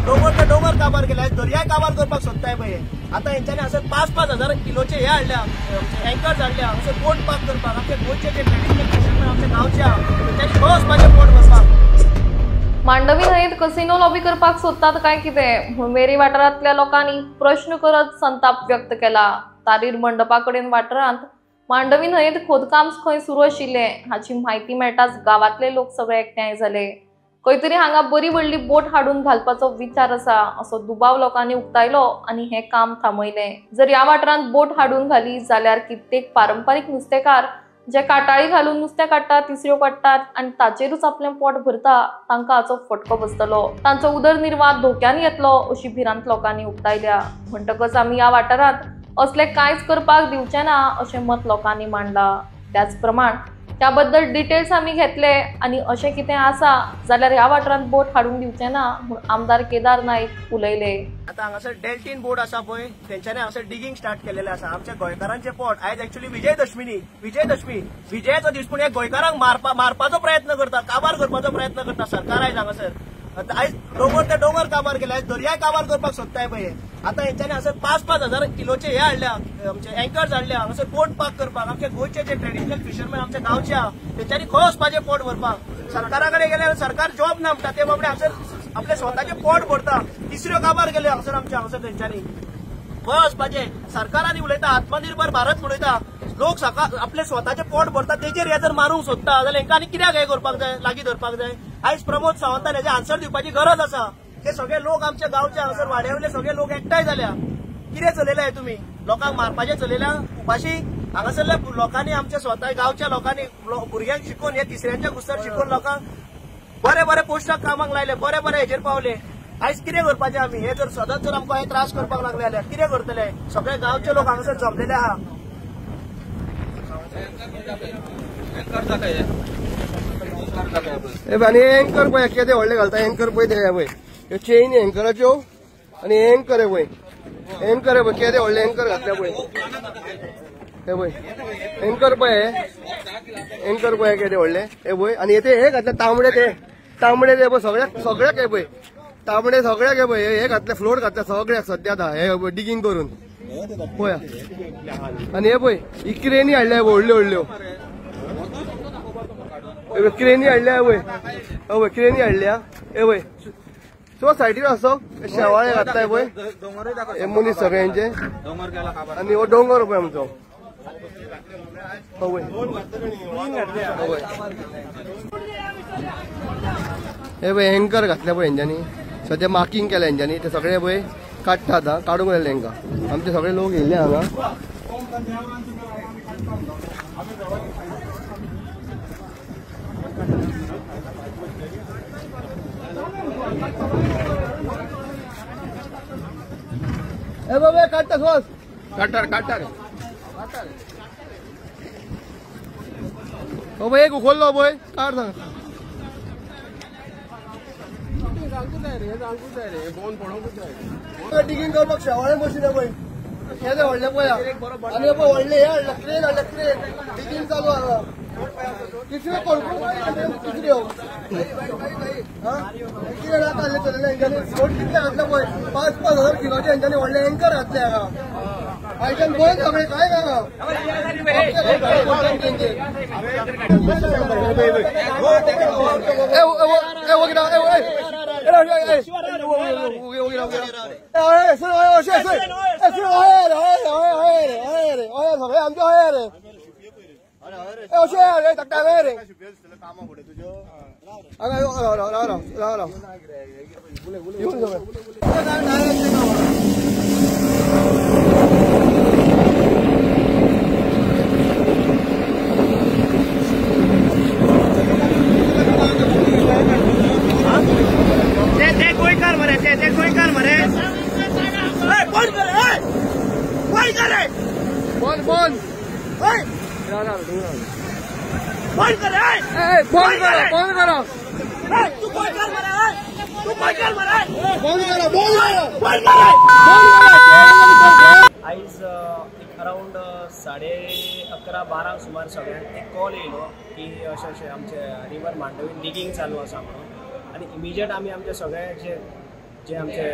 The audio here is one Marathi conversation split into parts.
डोंगर काबार केला, दर्याय काबार करपाक सोदताय पळय. आता हेंच्यांनी हांगासर 5,000 किलोचे हे हाडल्या, एंकर्स हाडल्या हांगासर बोट पार्क करपाक. आमचे गोंयचे जे ट्रेडिशनल फिशरमॅन आमच्या गांवचे तेंच्यांनी खंय वचपाचें बोट वचपाक. मांडवी न्हंयेत कसिनो लॉबी करपाक सोदतात काय कितें म्हूण मेरी वाठारांतल्या लोकांनी प्रश्न करत संताप व्यक्त केला. तारीर मंडपा कडेन वाठारांत मांडवी न्हंयेत खोदकाम खंय सुरू आशिल्लें हाची म्हायती मेळटाच गांवांतले लोक सगळे एकठांय जाले. खंय तरी हांगा बरी व्हडली बोट हाडून घालपाचो विचार आसा असो दुबाव लोकांनी उक्तायलो आनी हें काम थांबयलें. जर ह्या वाठारांत बोट हाडून घाली जाल्यार कित्येक पारंपारीक नुस्तेकार जे काटाळी घालून नुस्तें काडटात, तिसऱ्यो काडटात आनी ताचेरूच आपलें पोट भरता तांकां हाचो फटको बसतलो. तांचो उदरनिर्वाह धोक्यान येतलो अशी भिरांत लोकांनी उक्तायल्या. म्हणटकच आमी ह्या वाठारांत असले कांयच करपाक दिवचे ना अशें मत लोकांनी मांडलां. त्याच प्रमाण त्या बद्दल डिटेल्स आमी घेतले आनी अशें कितें आसा जाल्यार ह्या वाठारांत बोट हाडून दिवचे ना म्हूण आमदार केदार नाईक उलयले. आता हांगासर डेल्टीन बोर्ड आसा पळय तेंच्यांनी हांगासर डिगिंग स्टार्ट केलेलें आसा. आमच्या गोंयकारांचे पोट आयज एक्चुअली विजयाचो दीस, पूण हे गोंयकारांक मारपाचो प्रयत्न करता, काबार करपाचो प्रयत्न करता सरकार आयज हांगासर. आयज डोंगर काबार केला, आयज दर्याय काबार करपाक सोदताय पळय. आता हेंच्यांनी हांगासर 5,000 किलोचे हे हाडल्या, आमचे एंकर्स हाडल्या हांगासर बोट पार्क करपाक. आमचे गोंयचे जे ट्रेडिशनल फिशरमॅन आमच्या गांवचे तेंच्यांनी खंय वचपाचें पोट भरपाक. सरकारा कडेन गेल्यार सरकार जॉब ना म्हणटा, ते बाबडे हांगासर आपले स्वताचे पोट भरता. तिसऱ्यो काबार केले हांगासर तेंच्यांनी खंय वचपाचें. सरकारांनी उलयता आत्मनिर्भर भारत उलयता, लोक आपले स्वताचे पोट भरता तेजेर हे जर मारूंक सोदता जाल्यार हेंकां आनी कित्याक हे करपाक जाय, लागीं धरपाक जाय. आयज प्रमोद सावंतान हेजे आन्सर दिवपाची गरज आसा. हे सगळे लोक आमच्या गांवचे हांगासर वाड्यावयले सगळे लोक एकठांय जाल्या. कितें चलयलाय तुमी? लोकांक मारपाचें चलयल्या उपाशी. हांगासरल्या लोकांनी आमच्या स्वता गांवच्या लोकांनी भुरग्यांक शिकोवन हे तिसऱ्यांच्या घुसर शिकोवन लोकांक बरे पोस्टाक कामाक लायले, बरे हेजेर पावले. आयज कितें करपाचें आमी? हे जर सतत जर आमकां हे त्रास करपाक लागले जाल्यार कितें करतले? सगळे गांवचे लोक हांगासर जमलेले आहा. आनी एंकर पळय केदे व्हडले घालता, एंकर पळय ते पळय चेन एंकराच्यो आनी एंकर हे पळय केदे व्हडले एंकर घातल्या पळय. हे पळय एंकर पळय केदे व्हडले हे पळय. आनी हे घातले तांबडे ते पळय सगळ्याक हे पळय तांबडे सगळ्याक हे पळय हे घातले, फ्लोट घातले सगळ्याक सद्या हे डिगिंग करून पळया. आनी हे पळय ही क्रेनी हाडल्या व्हडल्यो क्रेनी हाडल्या पळय क्रेनी हाडल्या हे पळय. सो सायडीर असो शेवाळे घातलाय पळय हे मनीस सगळ्यांचे. आनी हो डोंगर पळय आमचो हे पळय एंकर घातल्या पळय हेंच्यांनी. सद्या मार्किंग केल्या हेंच्यांनी, ते सगळे पळय काडटात काडूंक लायले हेंकां. आमचे सगळे लोक येयले हांगा. ए बाबा काढता सोस काढता हो बाई एक उखोल लो बाई काढ सांग. डिगिंग करपाक शेवाळे मशीन पळय केदे व्हडले पळया. आनी व्हडले हे हाडल्या क्रेन डिगिंग चालू आहा. तिसऱ्यो तिसऱ्यो कितें नाका चलयले हेंच्यांनी. बोट कितले घातले पळय 5,000 किलोचे हेंच्यांनी व्हडले एंकर घातले हांगा. आयच्यान गोंय सगळे काय हांगा सगळे आमचे रे अशें धाकटा रे गोंयकार मरे ते गोंयकार मरे फोन आयज अराउंड 11:30-12 सुमार सगळ्यांक एक कॉल येयलो की अशें आमचे रिवर मांडवी डिगिंग चालू आसा म्हणून. आनी इमिजिएट आमी आमचे सगळे जे जे आमचे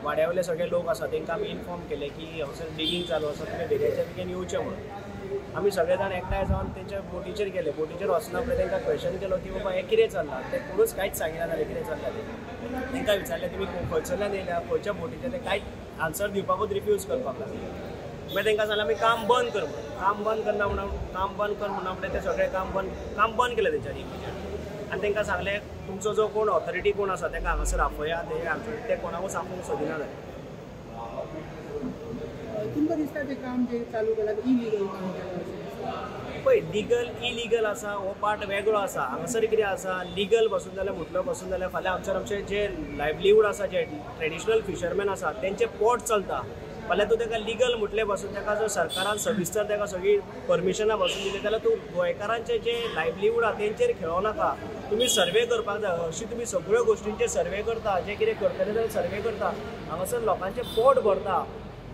वाड्यावयले सगळे लोक आसा तांकां आमी इन्फॉर्म केले की हांगासर डिगींग चालू आसा तुमी दर्याच्या बेगीन येवचें म्हणून आमी सगळे जाण एकठांय जावन तेंच्या बोटीचेर गेले बोटीचेर वचना फुडें तांकां क्वेश्चन केलो की बाबा हें कितें चल्लां तें कोणूच कांयच सांगिना जालें कितें चल्लां तें तांकां विचारलें तुमी खंयसरल्यान येयल्या खंयच्या बोटीचेर तें कांयच आन्सर दिवपाकूच रिफ्यूज करपाक लागले मागीर तांकां सांगलें आमी काम बंद कर म्हणून काम बंद करना म्हणून काम बंद कर म्हणना फुडें ते सगळें काम बंद केलें तेंच्यांनी आनी तांकां सांगलें तुमचो जो कोण ऑथॉरिटी कोण आसा ताका हांगासर आपया ते कोणाकूच आपूंक सोदिना जालें तुमकां दिसता तें काम जे चालू केलां इलिगल काम केलां पळय लिगल इलिगल आसा हो पार्ट वेगळो आसा हांगासर कितें आसा लिगल बसून जाल्यार म्हटलो बसून जाल्यार फाल्यां आमचे जे लायव्हलीहूड आसा जे ट्रेडिशनल फिशरमॅन आसा तेंचे पोट चलता फाल्यां तूं ताका लिगल म्हटलें बसून ताका जर सरकारान सविस्तर ताका सगळी परमिशनां बसून दिली जाल्यार तूं गोंयकारांचे जे लायव्हलीहूड आसा तेंचेर खेळों नाका तुमी सर्वे करपाक जाय अशी तुमी सगळ्यो गोश्टींचेर सर्वे करता जे कितें करतले जाल्यार सर्वे करता हांगासर लोकांचें पोट भरता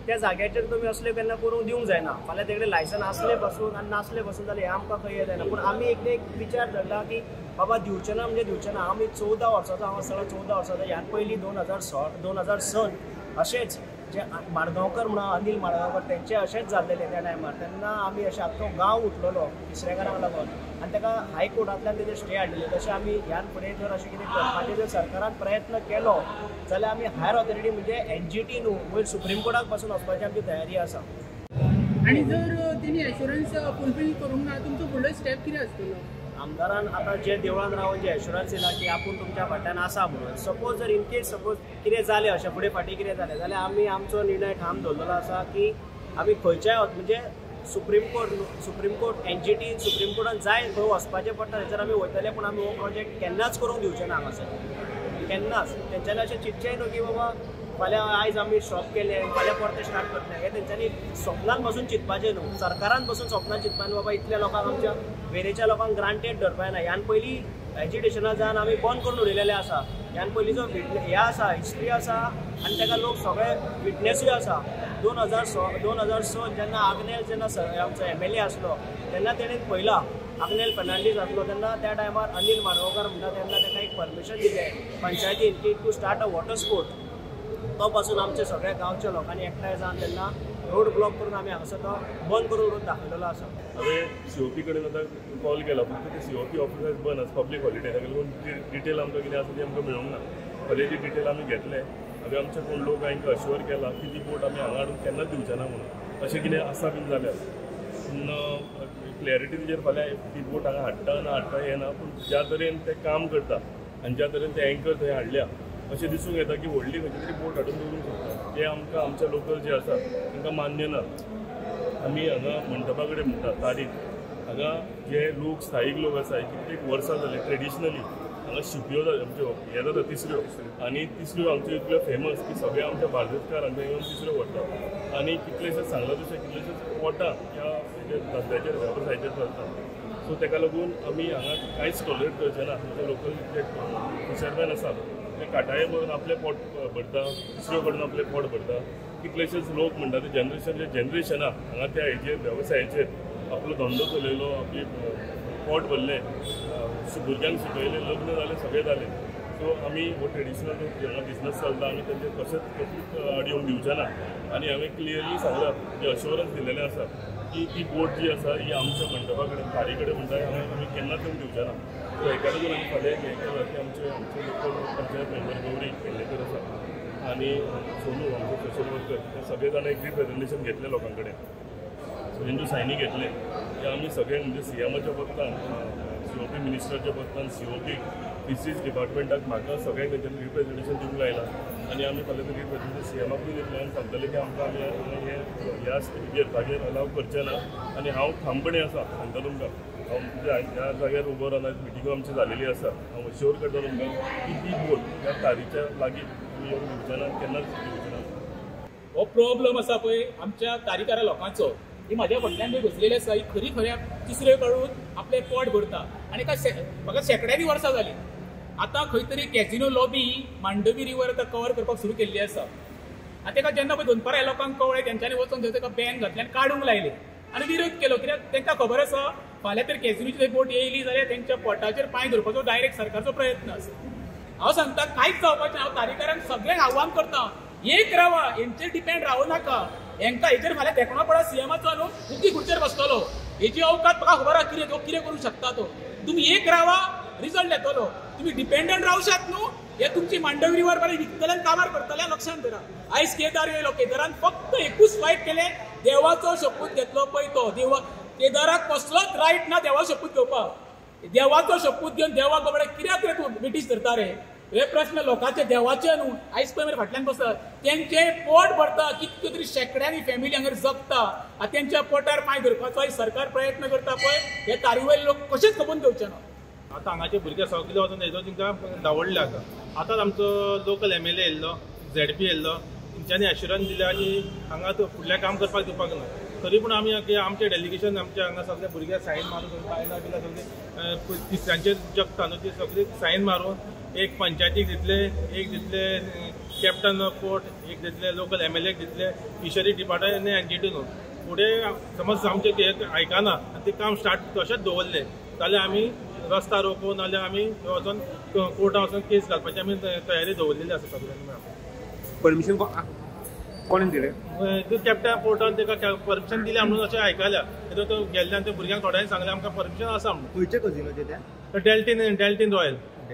त्या जाग्याचेर तुमी असले केन्ना करूंक दिवंक जायना फाल्यां तेगेले लायसन आसले पासून आनी नासले पासून जाल्यार हें आमकां खंय जायना पूण आमी एक विचार धरला की बाबा दिवचें ना म्हणजे दिवचें ना आमी 14 वर्सांचो हांव आसतना 14 वर्सांचो ह्यान पयलीं 2006 अशेंच जे माडगांवकर म्हणून अनिल माडगांवकर तेंचे अशेंच जाल्लेले त्या टायमार तेन्ना आमी अशें आख्खो गांव उठलेलो तिसरेकारांक लागून आनी ताका हायकोर्टांतल्यान तेजे स्टे हाडलेले तशें आमी ह्यान फुडें जर अशें कितें करपाचें जर सरकारान प्रयत्न केलो जाल्यार आमी हायर ऑथॉरिटी म्हणजे NGT न्हू वयर सुप्रीम कोर्टाक पासून वचपाची आमची तयारी आसा आनी जर तेणी एश्युरन्स फुलफील करूंक ना तुमचो फुडलो स्टेप कितें आसतलो आमदारान आतां जे देवळान रावन जे एश्युरन्स दिला की आपूण तुमच्या फाटल्यान आसा म्हणून सपोज जर इन केस सपोज कितें जालें अशें फुडें फाटीं कितें जालें जाल्यार आमी आमचो निर्णय ठाम दवरलेलो आसा की आमी खंयच्याय म्हणजे सुप्रीम कोर्ट NGT सुप्रीम कोर्टान जाय खंय वचपाचें पडटा थंयसर आमी वयतले पूण आमी हो प्रोजेक्ट केन्नाच करूंक दिवचे ना हांगासर केन्नाच तेंच्यांनी अशें चिंतचेंय न्हू की बाबा फाल्यां आयज आमी स्टॉप केले फाल्यां परते स्टार्ट करतले हें तेंच्यांनी स्वप्नान बसून चिंतपाचें न्हू सरकारान बसून स्वप्नान चिंतपाचें बाबा इतल्या लोकांक आमच्या वेरेच्या लोकांक ग्रांटेड धरपाक ना ह्यान पयलीं एज्युकेशना जावन आमी बंद करून उडयलेले आसा ह्यान पयलींचो हें आसा हिस्ट्री आसा आनी ताका लोक सगळे विटनेसूय आसा 2006 जेन्ना आग्नेल जेन्ना आमचो MLA आसलो तेन्ना तेणें पयला आग्नेल फर्नांडीस आसलो तेन्ना त्या टायमार अनिल माडगांवकर म्हणटा तेन्ना ताका एक परमिशन दिलें पंचायतीन की to start a water sport तो पासून आमच्या सगळ्या गांवच्या लोकांनी एकठांय जावन तेन्ना रोड ब्लॉक करून आमी हांगासर तो बंद करून रोड दाखयलेलो आसा हांवें COP कडेन आतां कॉल केला फक्त ते COP ऑफिस बंद आसा पब्लीक हॉलिडे ताका लागून डिटेल आमकां कितें आसा ती आमकां मेळूंक ना फाल्यां ती डिटेल आमी घेतले हांवें आमचे कोण लोक हांकां अश्युअर केला की ती बोट आमी हांगा हाडून केन्नाच दिवचे ना म्हणून अशें कितें आसा बीन जाल्यार पूण क्लॅरिटी तेजेर फाल्यां ती बोट हांगा हाडटा ना हाडटा हें ना पूण ज्या तरेन तें काम करता आनी ज्या तरेन ते एंकर थंय हाडल्या अशें दिसूंक येता की व्हडली खंयची तरी बोट हाडून दवरूंक शकता ते आमकां आमच्या लोकल जे आसा तांकां मान्य ना आमी हांगा मंडपा कडेन म्हणटा तारीख हांगा जे लोक स्थायीक लोक आसा कित्येक वर्सां जाले ट्रेडिशनली हांगा शिपयो आमच्यो हे जाता तिसऱ्यो आनी तिसऱ्यो आमच्यो इतल्यो फेमस की सगळे आमच्या बार्देजकार हांगा येवन तिसऱ्यो व्हरतात आनी कितलेशेच सांगला तशें कितलेशेच पोटां ह्या हेजेर धंद्याचेर वेवसायाचेर चलतात सो ताका लागून आमी हांगा कांयच टॉलरेट करचे ना आमचे लोकल जे फिशरमॅन आसा ते काटाये भरून आपले पोट भरता तिसऱ्यो कडून आपले पोट भरता कितलेशेच लोक म्हणटा ते जनरेशना हांगा त्या हेजेर वेवसायाचेर आपलो धंदो चलयलो आपली पोट भरलें भुरग्यांक शिकयलें लग्न जालें सगळें जालें सो आमी हो ट्रेडिशनल हांगा बिजनस चलता आमी तेंचे कशेंच आड येवंक दिवचे ना आनी हांवें क्लियरली सांगलां जे अश्युरन्स दिलेलें आसा की ती बोट जी आसा ही आमच्या मंडपा कडेन तारी कडेन म्हणटा हांगा आमी केन्नाच येवंक दिवचे ना सो हेका लागून आमी फाल्यां हें केलां की आमचे लोकल पंचायत मेंबर गौरी पेडणेकर आसा आनी सोनू आमचो सोशल वर्कर ते सगळे जाण एक रिप्रेझेंटेशन घेतले लोकां कडेन सो तेंच्यो सायनी घेतले की आमी सगळे म्हणजे CMच्या पत्तान COP मिनिस्टरच्या पत्तान COP फिशीज डिपार्टमेंटाक म्हाका सगळ्यांक तेंच्यांनी रिप्रेझेंटेशन दिवंक लायलां आनी आमी फाल्यां ते रिप्रेझेंटेशन CMकूय दितलें आनी सांगतले की आमकां आमी ह्या स्टेजीर जाग्यार अलाव करचें ना आनी हांव ठामपणी आसा सांगता तुमकां हांव म्हणजे ह्या जाग्यार उबो रावन आयज मिटिंगो आमची जालेली आसा हांव अश्योर करता तुमकां की ती बोट ह्या तारीच्या लागीं तुमी येवंक दिवचें ना केन्नाच दिवचें ना हो प्रॉब्लम आसा पळय आमच्या तारीकारा लोकांचो ही म्हाज्या फाटल्यान जे बसलेली आसा ही खरी खऱ्या तिसऱ्यो काडून आपलें पोट भरता आनी म्हाका शेकड्यांनी वर्सां जालीं आतां खंय तरी कॅझिनो लॉबी मांडवी रिवर आतां कवर करपाक सुरू केल्ली आसा आनी ताका जेन्ना पळय दनपारां लोकांक कळ्ळें तेंच्यांनी वचून थंय ताका बॅन घातलें आनी काडूंक लायलें आनी विरोध केलो कित्याक तांकां खबर आसा फाल्यां तर कॅझिनोची बोट येयली जाल्यार तेंच्या पोटाचेर पांय धरपाचो डायरेक्ट सरकारचो प्रयत्न आसा हांव सांगता कांयच जावपाचें हांव तारीकारांक सगळ्यांक आव्हान करता एक रावा हेंचेर डिपेंड रावू नाका हेंकां हेचेर फाल्यां देखणो पडा सीएमाचो न्हू कुकी खुर्चेर बसतलो हेची अवकात म्हाका खबर आहा कितें करूंक शकता तो तुमी एक रावा रिजल्ट येतलो तुमी डिपेंडंट रावशात न्हू हे तुमची मांडवीवर बरें विकतल्यान काबार करतले लक्षांत धरा आयज केदार येयलो केदारान फक्त एकूच फायट केले देवाचो शपूत घेतलो पळय तो केदाराक कसलोच रायट ना देवा शपूत घेवपाक देवाचो शपूत घेवन देवा बाबडे कित्याक रे तूं ब्रिटीश धरता रे हे प्रश्न लोकांचे देवाचे न्हू आयज पळय फाटल्यान बसत तेंचे पोट भरता कितके तरी शेकड्यांनी फॅमिली हांगर जगता तेंच्या पोटार पांय धरपाचो आयज सरकार प्रयत्न करता पळय हे तारीवयले लोक कशेच खपून घेवचे ना आतां हांगाचे भुरगे सगळे वचून हेजो तांकां दावडले आसा आतांच आमचो लोकल MLA येयल्लो ZP येयल्लो तेंच्यांनी एश्युरन्स दिल्या की हांगा फुडलें काम करपाक दिवपाक ना तरी पूण आमी आमचें डेलिगेशन आमचे हांगा सगळे भुरगे सायन मारून बायलां बिलां सगळे तिसऱ्यांचेर जगता न्हू ती सगळी सायन मारून एक पंचायतीक दितले एक दितले कॅप्टन कोर्ट एक दितले लोकल MLA दितले फिशरी डिपार्टमेंट आनी NGT न्हू फुडें समज आमचे ते आयकना आनी ते काम स्टार्ट तशेंच दवरले जाल्यार आमी रस्ता रोको नाल्यार आमी वचून कोर्टान वचून केस घालपाची आमी तयारी दवरलेली आसा सगळ्यांनी परमिशन कोणें दिलें कॅप्टन कोर्टान ताका परमिशन दिलें म्हणून अशें आयकल्या तो गेल्ल्यान ते भुरग्यांक थोड्यांनी सांगलें आमकां परमिशन आसा म्हणून खंयचे कजिनो ते डेल्टीन रॉयल